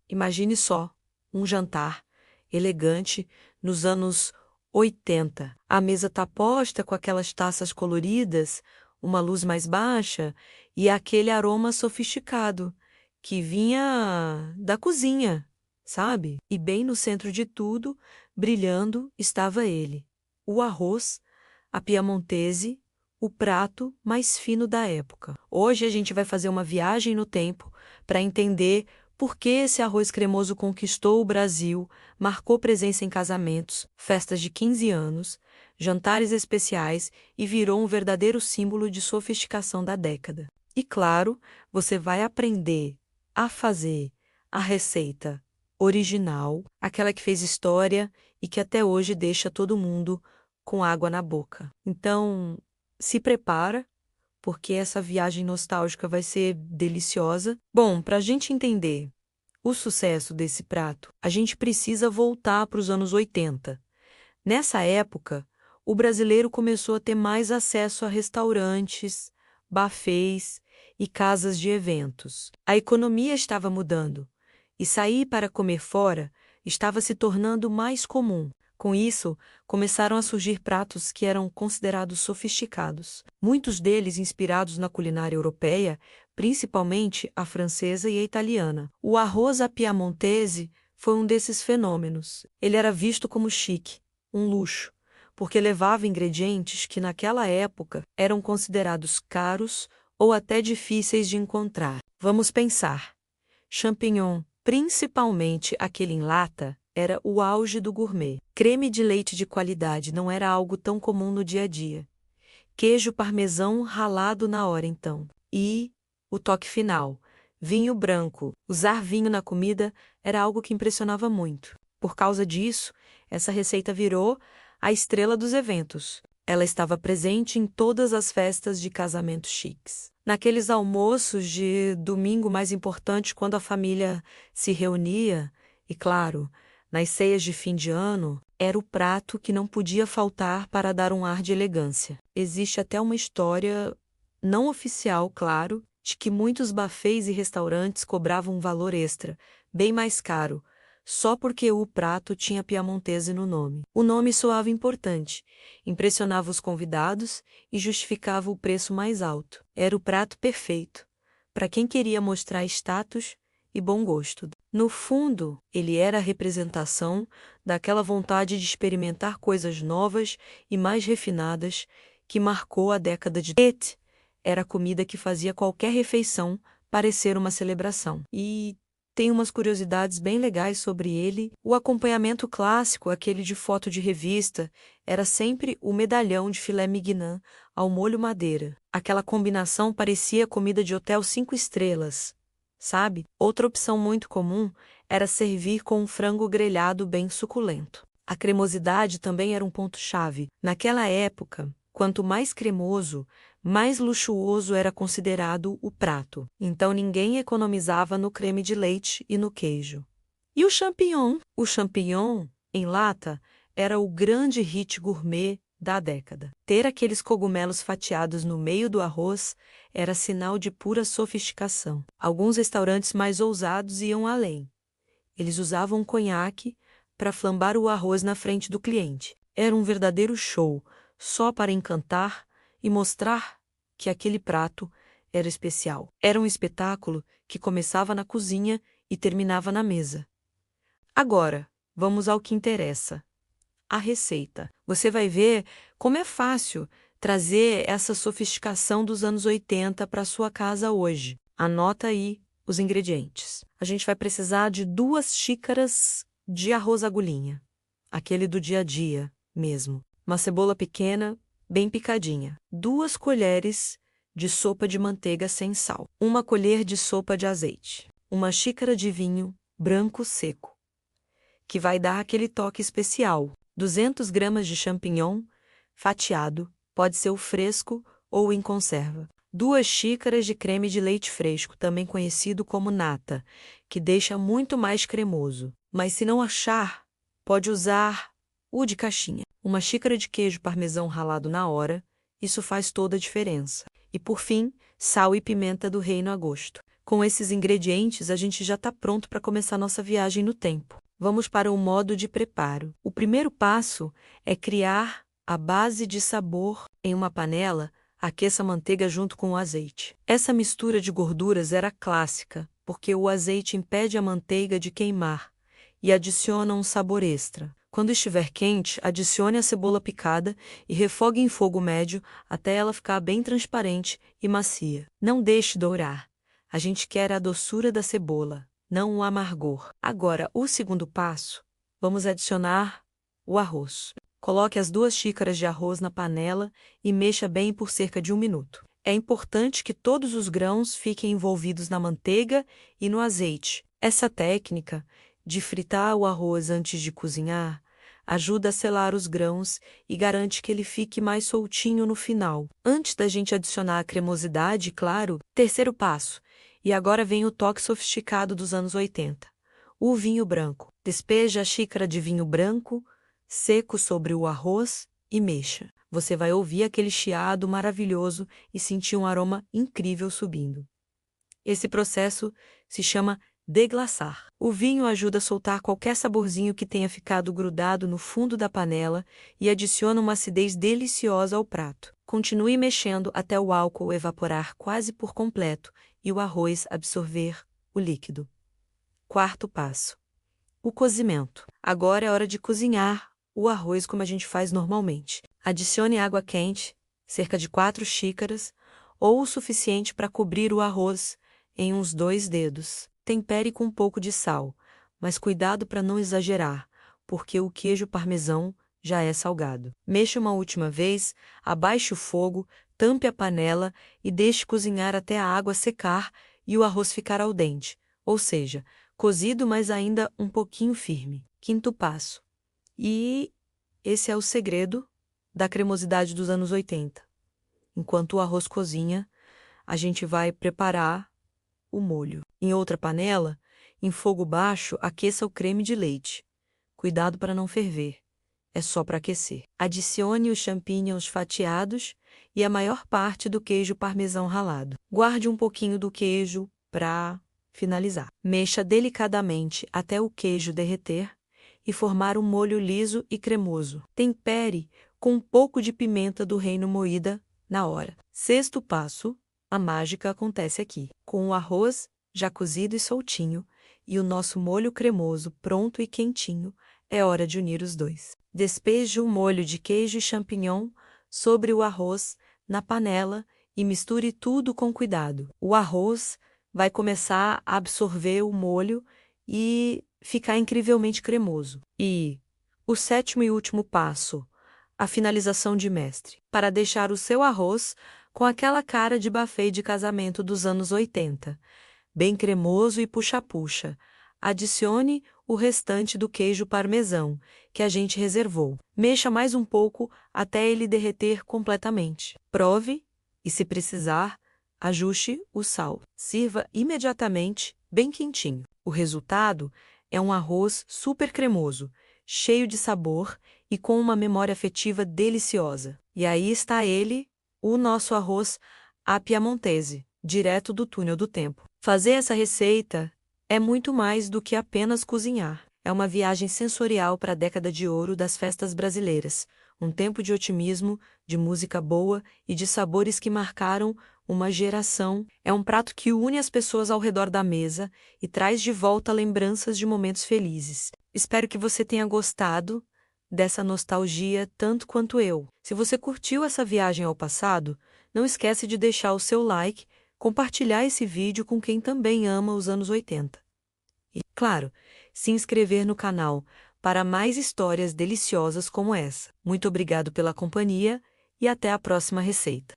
Imagine só, um jantar elegante nos anos 80. A mesa tá posta com aquelas taças coloridas, uma luz mais baixa e aquele aroma sofisticado que vinha da cozinha, sabe? E bem no centro de tudo, brilhando, estava ele. O arroz, a piamontese, o prato mais fino da época. Hoje a gente vai fazer uma viagem no tempo para entender por que esse arroz cremoso conquistou o Brasil, marcou presença em casamentos, festas de 15 anos, jantares especiais e virou um verdadeiro símbolo de sofisticação da década. E claro, você vai aprender a fazer a receita original, aquela que fez história e que até hoje deixa todo mundo com água na boca. Então, se prepara, porque essa viagem nostálgica vai ser deliciosa. Bom, para a gente entender o sucesso desse prato, a gente precisa voltar para os anos 80. Nessa época, o brasileiro começou a ter mais acesso a restaurantes, buffets e casas de eventos. A economia estava mudando e sair para comer fora estava se tornando mais comum. Com isso, começaram a surgir pratos que eram considerados sofisticados, muitos deles inspirados na culinária europeia, principalmente a francesa e a italiana. O arroz à piamontese foi um desses fenômenos. Ele era visto como chique, um luxo, porque levava ingredientes que naquela época eram considerados caros ou até difíceis de encontrar. Vamos pensar. Champignon, principalmente aquele em lata, era o auge do gourmet. Creme de leite de qualidade não era algo tão comum no dia a dia. Queijo parmesão ralado na hora então. E o toque final, vinho branco. Usar vinho na comida era algo que impressionava muito. Por causa disso, essa receita virou a estrela dos eventos. Ela estava presente em todas as festas de casamento chiques. Naqueles almoços de domingo mais importante, quando a família se reunia, e claro, nas ceias de fim de ano, era o prato que não podia faltar para dar um ar de elegância. Existe até uma história, não oficial, claro, de que muitos buffets e restaurantes cobravam um valor extra, bem mais caro, só porque o prato tinha piamontese no nome. O nome soava importante, impressionava os convidados e justificava o preço mais alto. Era o prato perfeito, para quem queria mostrar status e bom gosto. No fundo, ele era a representação daquela vontade de experimentar coisas novas e mais refinadas que marcou a década de 80. Era a comida que fazia qualquer refeição parecer uma celebração. E tem umas curiosidades bem legais sobre ele. O acompanhamento clássico, aquele de foto de revista, era sempre o medalhão de filé mignon ao molho madeira. Aquela combinação parecia comida de hotel 5 estrelas. Sabe? Outra opção muito comum era servir com um frango grelhado bem suculento. A cremosidade também era um ponto-chave. Naquela época, quanto mais cremoso, mais luxuoso era considerado o prato. Então ninguém economizava no creme de leite e no queijo. E o champignon? O champignon, em lata, era o grande hit gourmet da década. Ter aqueles cogumelos fatiados no meio do arroz era sinal de pura sofisticação. Alguns restaurantes mais ousados iam além. Eles usavam conhaque para flambar o arroz na frente do cliente. Era um verdadeiro show, só para encantar e mostrar que aquele prato era especial. Era um espetáculo que começava na cozinha e terminava na mesa. Agora, vamos ao que interessa. A receita. Você vai ver como é fácil trazer essa sofisticação dos anos 80 para sua casa hoje. Anota aí os ingredientes. A gente vai precisar de 2 xícaras de arroz agulhinha, aquele do dia a dia mesmo. Uma cebola pequena, bem picadinha. 2 colheres de sopa de manteiga sem sal. 1 colher de sopa de azeite. 1 xícara de vinho branco seco, que vai dar aquele toque especial. 200 gramas de champignon fatiado, pode ser o fresco ou em conserva. 2 xícaras de creme de leite fresco, também conhecido como nata, que deixa muito mais cremoso. Mas se não achar, pode usar o de caixinha. 1 xícara de queijo parmesão ralado na hora, isso faz toda a diferença. E por fim, sal e pimenta do reino a gosto. Com esses ingredientes, a gente já está pronto para começar nossa viagem no tempo. Vamos para o modo de preparo. O primeiro passo é criar a base de sabor em uma panela. Aqueça a manteiga junto com o azeite. Essa mistura de gorduras era clássica, porque o azeite impede a manteiga de queimar e adiciona um sabor extra. Quando estiver quente, adicione a cebola picada e refogue em fogo médio até ela ficar bem transparente e macia. Não deixe dourar. A gente quer a doçura da cebola, não o amargor. Agora, o segundo passo, vamos adicionar o arroz. Coloque as 2 xícaras de arroz na panela e mexa bem por cerca de 1 minuto. É importante que todos os grãos fiquem envolvidos na manteiga e no azeite. Essa técnica de fritar o arroz antes de cozinhar ajuda a selar os grãos e garante que ele fique mais soltinho no final. Antes da gente adicionar a cremosidade, claro, terceiro passo. E agora vem o toque sofisticado dos anos 80. O vinho branco. Despeja a xícara de vinho branco seco sobre o arroz e mexa. Você vai ouvir aquele chiado maravilhoso e sentir um aroma incrível subindo. Esse processo se chama deglaçar. O vinho ajuda a soltar qualquer saborzinho que tenha ficado grudado no fundo da panela e adiciona uma acidez deliciosa ao prato. Continue mexendo até o álcool evaporar quase por completo e o arroz absorver o líquido. Quarto passo: o cozimento. Agora é hora de cozinhar o arroz como a gente faz normalmente. Adicione água quente, cerca de 4 xícaras, ou o suficiente para cobrir o arroz em uns 2 dedos. Tempere com um pouco de sal, mas cuidado para não exagerar, porque o queijo parmesão já é salgado. Mexa uma última vez, abaixe o fogo, tampe a panela e deixe cozinhar até a água secar e o arroz ficar al dente, ou seja, cozido, mas ainda um pouquinho firme. Quinto passo. E esse é o segredo da cremosidade dos anos 80. Enquanto o arroz cozinha, a gente vai preparar o molho. Em outra panela, em fogo baixo, aqueça o creme de leite. Cuidado para não ferver. É só para aquecer. Adicione os champignons fatiados e a maior parte do queijo parmesão ralado. Guarde um pouquinho do queijo para finalizar. Mexa delicadamente até o queijo derreter e formar um molho liso e cremoso. Tempere com um pouco de pimenta do reino moída na hora. Sexto passo, a mágica acontece aqui. Com o arroz já cozido e soltinho e o nosso molho cremoso pronto e quentinho, é hora de unir os dois. Despeje o molho de queijo e champignon sobre o arroz na panela e misture tudo com cuidado. O arroz vai começar a absorver o molho e ficar incrivelmente cremoso. E o sétimo e último passo, a finalização de mestre, para deixar o seu arroz com aquela cara de buffet de casamento dos anos 80, bem cremoso e puxa-puxa. Adicione o restante do queijo parmesão, que a gente reservou. Mexa mais um pouco até ele derreter completamente. Prove e, se precisar, ajuste o sal. Sirva imediatamente, bem quentinho. O resultado é um arroz super cremoso, cheio de sabor e com uma memória afetiva deliciosa. E aí está ele, o nosso arroz à piamontese, direto do túnel do tempo. Fazer essa receita é muito mais do que apenas cozinhar. É uma viagem sensorial para a década de ouro das festas brasileiras, um tempo de otimismo, de música boa e de sabores que marcaram uma geração. É um prato que une as pessoas ao redor da mesa e traz de volta lembranças de momentos felizes. Espero que você tenha gostado dessa nostalgia tanto quanto eu. Se você curtiu essa viagem ao passado, não esquece de deixar o seu like, compartilhar esse vídeo com quem também ama os anos 80. E, claro, se inscrever no canal para mais histórias deliciosas como essa. Muito obrigado pela companhia e até a próxima receita.